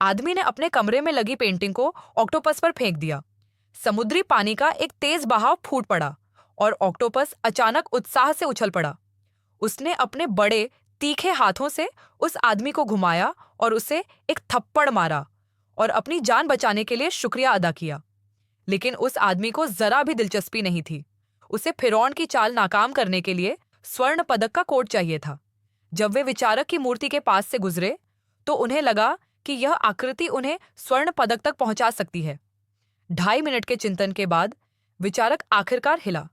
आदमी ने अपने कमरे में लगी पेंटिंग को ऑक्टोपस पर फेंक दिया। समुद्री पानी का एक तेज बहाव फूट पड़ा और ऑक्टोपस अचानक उत्साह से उछल पड़ा। उसने अपने बड़े तीखे हाथों से उस आदमी को घुमाया और उसे एक थप्पड़ मारा और अपनी जान बचाने के लिए शुक्रिया अदा किया। लेकिन उस आदमी को जरा भी दिलचस्पी नहीं थी। उसे फिरौन की चाल नाकाम करने के लिए स्वर्ण पदक का कोट चाहिए था। जब वे विचारक की मूर्ति के पास से गुजरे तो उन्हें लगा कि यह आकृति उन्हें स्वर्ण पदक तक पहुंचा सकती है। 2.5 मिनट के चिंतन के बाद विचारक आखिरकार हिला।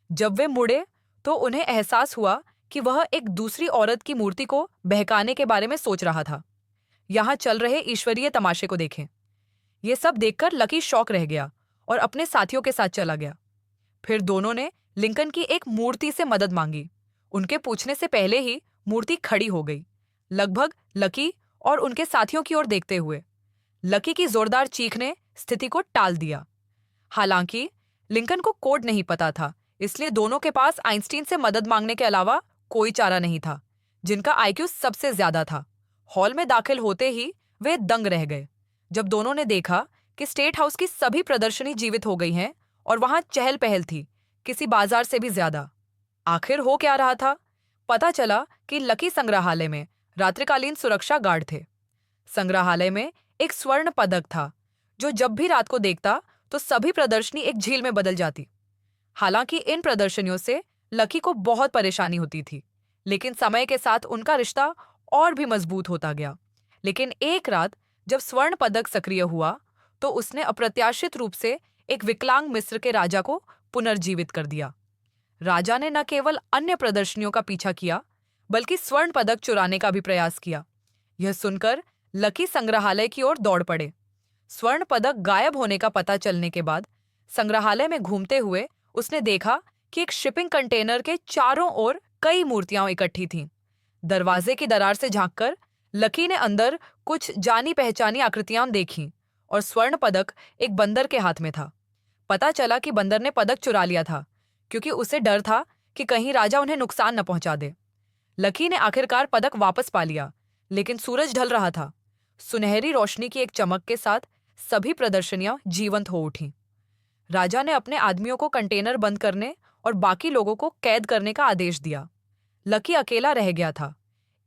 जब वे मुड़े तो उन्हें एहसास हुआ कि वह एक दूसरी औरत की मूर्ति को बहकाने के बारे में सोच रहा था। यहाँ चल रहे ईश्वरीय तमाशे को देखें। ये सब देखकर लकी शॉक रह गया और अपने साथियों के साथ चला गया। फिर दोनों ने लिंकन की एक मूर्ति से मदद मांगी। उनके पूछने से पहले ही मूर्ति खड़ी हो गई, लगभग लकी और उनके साथियों की ओर देखते हुए। लकी की जोरदार चीख ने स्थिति को टाल दिया। हालांकि लिंकन को कोड नहीं पता था, इसलिए दोनों के पास आइंस्टीन से मदद मांगने के अलावा कोई चारा नहीं था, जिनका आईक्यू सबसे ज्यादा था। हॉल में दाखिल होते ही वे दंग रह गए जब दोनों ने देखा कि स्टेट हाउस की सभी प्रदर्शनी जीवित हो गई हैं और वहां चहल पहल थी, किसी बाजार से भी ज्यादा। आखिर हो क्या रहा था? पता चला कि लकी संग्रहालय में रात्रिकालीन सुरक्षा गार्ड थे। संग्रहालय में एक स्वर्ण पदक था जो जब भी रात को देखता तो सभी प्रदर्शनी एक झील में बदल जाती। हालांकि इन प्रदर्शनियों से लकी को बहुत परेशानी होती थी, लेकिन समय के साथ उनका रिश्ता और भी मजबूत होता गया। लेकिन एक रात जब स्वर्ण पदक सक्रिय हुआ तो उसने अप्रत्याशित रूप से एक विकलांग मिस्र के राजा को पुनर्जीवित कर दिया। राजा ने न केवल अन्य प्रदर्शनियों का पीछा किया, बल्कि स्वर्ण पदक चुराने का भी प्रयास किया। यह सुनकर लकी संग्रहालय की ओर दौड़ पड़े। स्वर्ण पदक गायब होने का पता चलने के बाद संग्रहालय में घूमते हुए उसने देखा कि एक शिपिंग कंटेनर के चारों ओर कई मूर्तियां इकट्ठी थीं। दरवाजे की दरार से झांककर लकी ने अंदर कुछ जानी पहचानी आकृतियां देखीं और स्वर्ण पदक एक बंदर के हाथ में था। पता चला कि बंदर ने पदक चुरा लिया था, क्योंकि उसे डर था कि कहीं राजा उन्हें नुकसान न पहुंचा दे। लकी ने आखिरकार पदक वापस पा लिया, लेकिन सूरज ढल रहा था। सुनहरी रोशनी की एक चमक के साथ सभी प्रदर्शनियां जीवंत हो उठीं। राजा ने अपने आदमियों को कंटेनर बंद करने और बाकी लोगों को कैद करने का आदेश दिया। लकी अकेला रह गया था,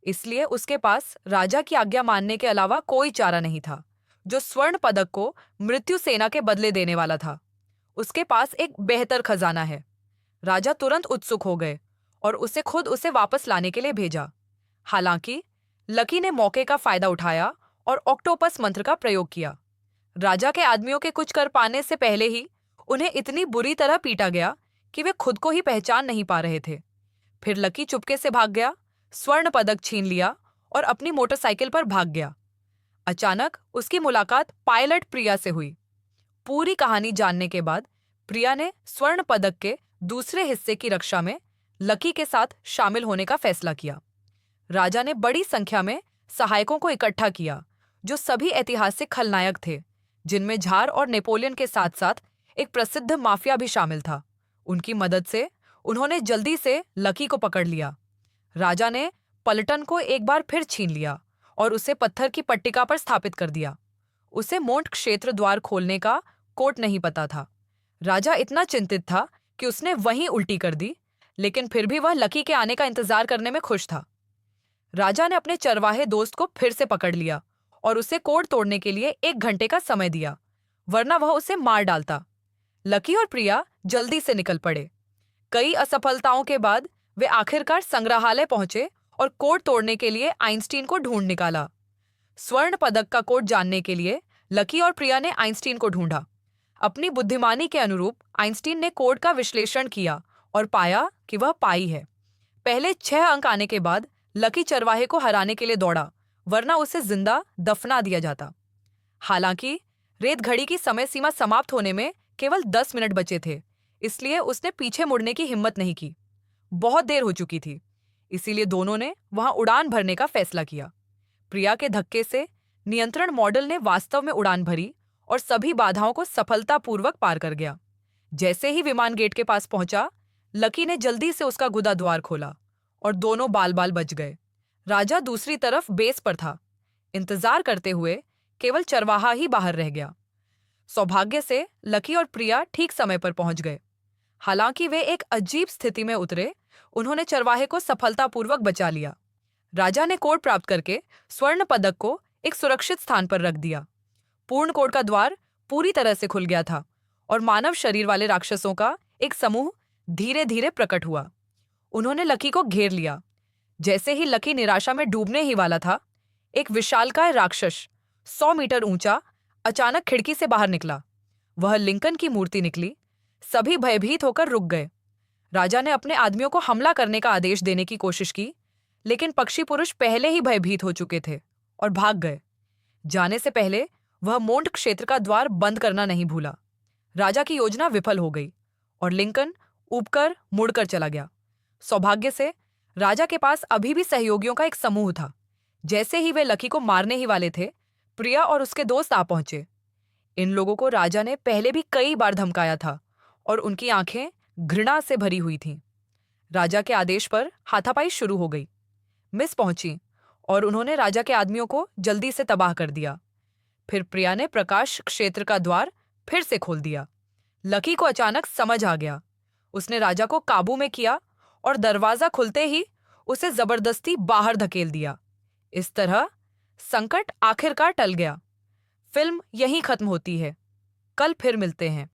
इसलिए उसके पास राजा की आज्ञा मानने के अलावा कोई चारा नहीं था, जो स्वर्ण पदक को मृत्यु सेना के बदले देने वाला था। उसके पास एक बेहतर खजाना है। राजा तुरंत उत्सुक हो गए और उसे खुद उसे वापस लाने के लिए भेजा। हालांकि लकी ने मौके का फायदा उठाया और ऑक्टोपस मंत्र का प्रयोग किया। राजा के आदमियों के कुछ कर पाने से पहले ही उन्हें इतनी बुरी तरह पीटा गया कि वे खुद को ही पहचान नहीं पा रहे थे। फिर लकी चुपके से भाग गया, स्वर्ण पदक छीन लिया और अपनी मोटरसाइकिल पर भाग गया। अचानक उसकी मुलाकात पायलट प्रिया से हुई। पूरी कहानी जानने के बाद प्रिया ने स्वर्ण पदक के दूसरे हिस्से की रक्षा में लकी के साथ शामिल होने का फैसला किया। राजा ने बड़ी संख्या में सहायकों को इकट्ठा किया, जो सभी ऐतिहासिक खलनायक थे, जिनमें झार और नेपोलियन के साथ साथ एक प्रसिद्ध माफिया भी शामिल था। उनकी मदद से उन्होंने जल्दी से लकी को पकड़ लिया। राजा ने पलटन को एक बार फिर छीन लिया और उसे पत्थर की पट्टिका पर स्थापित कर दिया। उसे मोंट क्षेत्र द्वार खोलने का कोट नहीं पता था। राजा इतना चिंतित था कि उसने वहीं उल्टी कर दी, लेकिन फिर भी वह लकी के आने का इंतजार करने में खुश था। राजा ने अपने चरवाहे दोस्त को फिर से पकड़ लिया और उसे कोड तोड़ने के लिए 1 घंटे का समय दिया, वरना वह उसे मार डालता। लकी और प्रिया जल्दी से निकल पड़े। कई असफलताओं के बाद वे आखिरकार संग्रहालय पहुंचे और कोड तोड़ने के लिए आइंस्टीन को ढूंढ निकाला। स्वर्ण पदक का कोड जानने के लिए लकी और प्रिया ने आइंस्टीन को ढूंढा। अपनी बुद्धिमानी के अनुरूप आइंस्टीन ने कोड का विश्लेषण किया और पाया कि वह पाई है। पहले 6 अंक आने के बाद लकी चरवाहे को हराने के लिए दौड़ा, वरना उसे जिंदा दफना दिया जाता। हालांकि रेत घड़ी की समय सीमा समाप्त होने में केवल 10 मिनट बचे थे, इसलिए उसने पीछे मुड़ने की हिम्मत नहीं की। बहुत देर हो चुकी थी, इसीलिए दोनों ने वहां उड़ान भरने का फैसला किया। प्रिया के धक्के से नियंत्रण मॉडल ने वास्तव में उड़ान भरी और सभी बाधाओं को सफलतापूर्वक पार कर गया। जैसे ही विमान गेट के पास पहुंचा, लकी ने जल्दी से उसका गुदा द्वार खोला और दोनों बाल बाल बच गए। राजा दूसरी तरफ बेस पर था, इंतजार करते हुए केवल चरवाहा ही बाहर रह गया। सौभाग्य से लकी और प्रिया ठीक समय पर पहुंच गए। हालांकि वे एक अजीब स्थिति में उतरे, उन्होंने चरवाहे को सफलतापूर्वक बचा लिया। राजा ने कोड प्राप्त करके स्वर्ण पदक को एक सुरक्षित स्थान पर रख दिया। पूर्ण कोड का द्वार पूरी तरह से खुल गया था और मानव शरीर वाले राक्षसों का एक समूह धीरे धीरे प्रकट हुआ। उन्होंने लकी को घेर लिया। जैसे ही लकी निराशा में डूबने ही वाला था, एक विशालकाय राक्षस 100 मीटर ऊंचा अचानक खिड़की से बाहर निकला। वह लिंकन की मूर्ति निकली। सभी भयभीत होकर रुक गए। राजा ने अपने आदमियों को हमला करने का आदेश देने की कोशिश की, लेकिन पक्षी पुरुष पहले ही भयभीत हो चुके थे और भाग गए। जाने से पहले वह मोंट क्षेत्र का द्वार बंद करना नहीं भूला। राजा की योजना विफल हो गई और लिंकन ऊबकर मुड़कर चला गया। सौभाग्य से राजा के पास अभी भी सहयोगियों का एक समूह था। जैसे ही वे लकी को मारने ही वाले थे, प्रिया और उसके दोस्त आ पहुंचे। इन लोगों को राजा ने पहले भी कई बार धमकाया था और उनकी आंखें घृणा से भरी हुई थीं। राजा के आदेश पर हाथापाई शुरू हो गई। मिस पहुंची और उन्होंने राजा के आदमियों को जल्दी से तबाह कर दिया। फिर प्रिया ने प्रकाश क्षेत्र का द्वार फिर से खोल दिया। लकी को अचानक समझ आ गया। उसने राजा को काबू में किया और दरवाजा खुलते ही उसे जबरदस्ती बाहर धकेल दिया। इस तरह संकट आखिरकार टल गया। फिल्म यहीं खत्म होती है। कल फिर मिलते हैं।